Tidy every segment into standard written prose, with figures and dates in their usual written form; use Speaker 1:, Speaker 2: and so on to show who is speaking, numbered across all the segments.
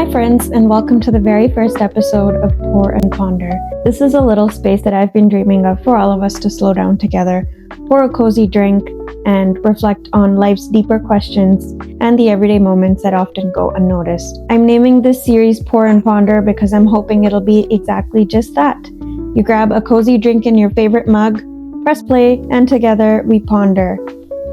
Speaker 1: Hi friends, and welcome to the very first episode of Pour and Ponder. This is a little space that I've been dreaming of for all of us to slow down together, pour a cozy drink, and reflect on life's deeper questions and the everyday moments that often go unnoticed. I'm naming this series Pour and Ponder because I'm hoping it'll be exactly just that. You grab a cozy drink in your favorite mug, press play, and together we ponder.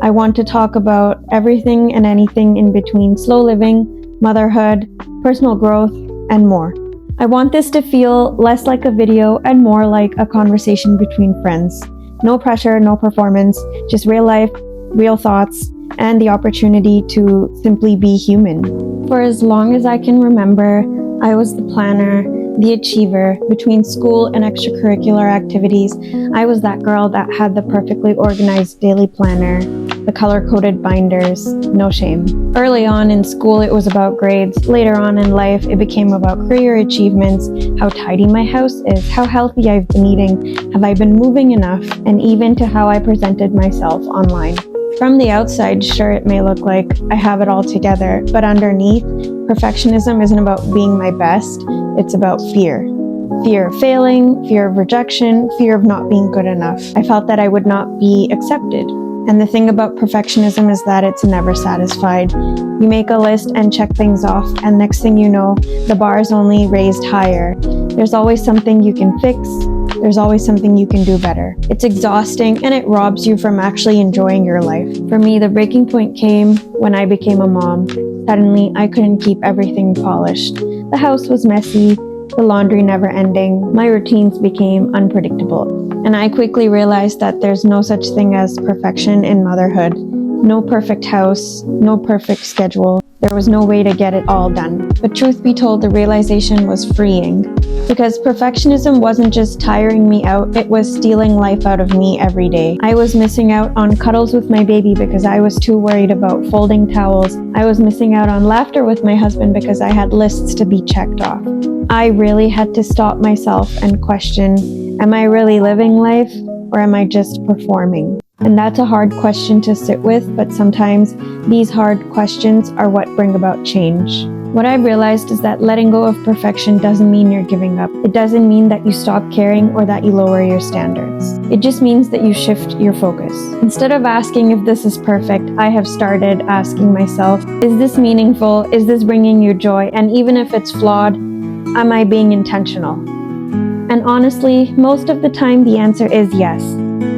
Speaker 1: I want to talk about everything and anything in between slow living, motherhood, personal growth, and more. I want this to feel less like a video and more like a conversation between friends. No pressure, no performance, just real life, real thoughts, and the opportunity to simply be human. For as long as I can remember, I was the planner, the achiever. Between school and extracurricular activities, I was that girl that had the perfectly organized daily planner, the color-coded binders, no shame. Early on in school, it was about grades. Later on in life, it became about career achievements, how tidy my house is, how healthy I've been eating, have I been moving enough, and even to how I presented myself online. From the outside, sure, it may look like I have it all together, but underneath, perfectionism isn't about being my best, it's about fear. Fear of failing, fear of rejection, fear of not being good enough. I felt that I would not be accepted. And the thing about perfectionism is that it's never satisfied. You make a list and check things off, and next thing you know, the bar is only raised higher. There's always something you can fix. There's always something you can do better. It's exhausting and it robs you from actually enjoying your life. For me, the breaking point came when I became a mom. Suddenly, I couldn't keep everything polished. The house was messy, the laundry never ending, my routines became unpredictable. And I quickly realized that there's no such thing as perfection in motherhood. No perfect house, no perfect schedule. There was no way to get it all done. But truth be told, the realization was freeing. Because perfectionism wasn't just tiring me out, it was stealing life out of me every day. I was missing out on cuddles with my baby because I was too worried about folding towels. I was missing out on laughter with my husband because I had lists to be checked off. I really had to stop myself and question, am I really living life or am I just performing? And that's a hard question to sit with, but sometimes these hard questions are what bring about change. What I've realized is that letting go of perfection doesn't mean you're giving up. It doesn't mean that you stop caring or that you lower your standards. It just means that you shift your focus. Instead of asking if this is perfect, I have started asking myself, is this meaningful? Is this bringing you joy? And even if it's flawed, am I being intentional? And honestly, most of the time the answer is yes.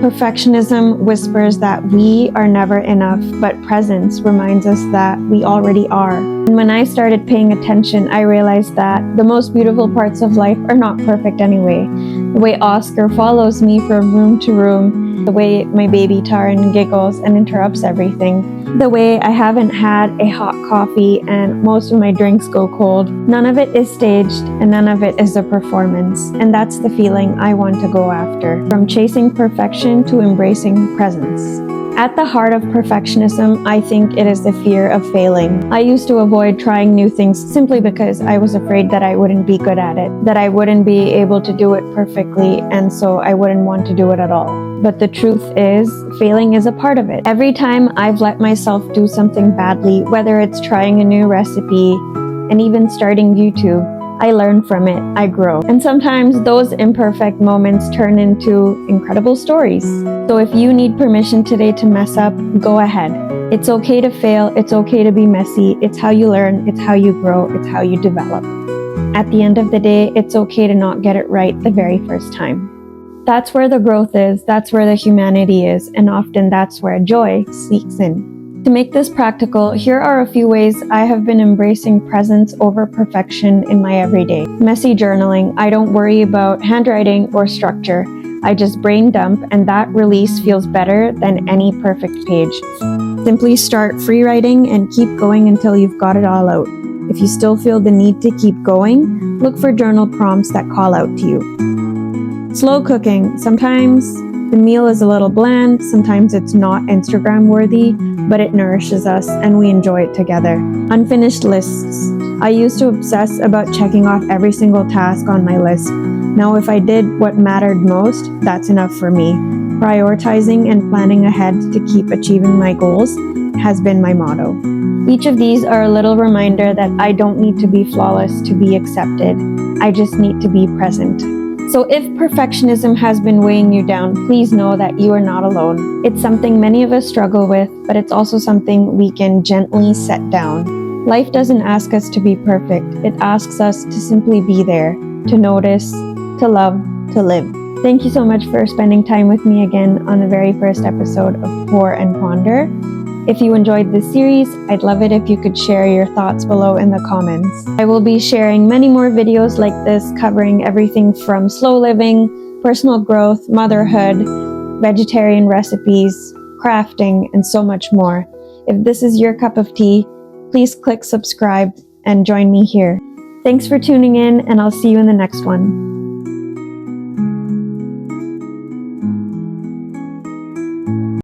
Speaker 1: Perfectionism whispers that we are never enough, but presence reminds us that we already are. And when I started paying attention, I realized that the most beautiful parts of life are not perfect anyway. The way Oscar follows me from room to room, the way my baby Taran giggles and interrupts everything, the way I haven't had a hot coffee and most of my drinks go cold, none of it is staged and none of it is a performance. And that's the feeling I want to go after, from chasing perfection to embracing presence. At the heart of perfectionism, I think it is the fear of failing. I used to avoid trying new things simply because I was afraid that I wouldn't be good at it, that I wouldn't be able to do it perfectly, and so I wouldn't want to do it at all. But the truth is, failing is a part of it. Every time I've let myself do something badly, whether it's trying a new recipe and even starting YouTube, I learn from it, I grow. And sometimes those imperfect moments turn into incredible stories. So if you need permission today to mess up, go ahead. It's okay to fail, it's okay to be messy, it's how you learn, it's how you grow, it's how you develop. At the end of the day, it's okay to not get it right the very first time. That's where the growth is, that's where the humanity is, and often that's where joy sneaks in. To make this practical, here are a few ways I have been embracing presence over perfection in my everyday. Messy journaling. I don't worry about handwriting or structure. I just brain dump, and that release feels better than any perfect page. Simply start free writing and keep going until you've got it all out. If you still feel the need to keep going, look for journal prompts that call out to you. Slow cooking. Sometimes the meal is a little bland, sometimes it's not Instagram worthy, but it nourishes us and we enjoy it together. Unfinished lists. I used to obsess about checking off every single task on my list. Now if I did what mattered most, that's enough for me. Prioritizing and planning ahead to keep achieving my goals has been my motto. Each of these are a little reminder that I don't need to be flawless to be accepted. I just need to be present. So if perfectionism has been weighing you down, please know that you are not alone. It's something many of us struggle with, but it's also something we can gently set down. Life doesn't ask us to be perfect. It asks us to simply be there, to notice, to love, to live. Thank you so much for spending time with me again on the very first episode of Pour and Ponder. If you enjoyed this series, I'd love it if you could share your thoughts below in the comments. I will be sharing many more videos like this covering everything from slow living, personal growth, motherhood, vegetarian recipes, crafting, and so much more. If this is your cup of tea, please click subscribe and join me here. Thanks for tuning in, and I'll see you in the next one.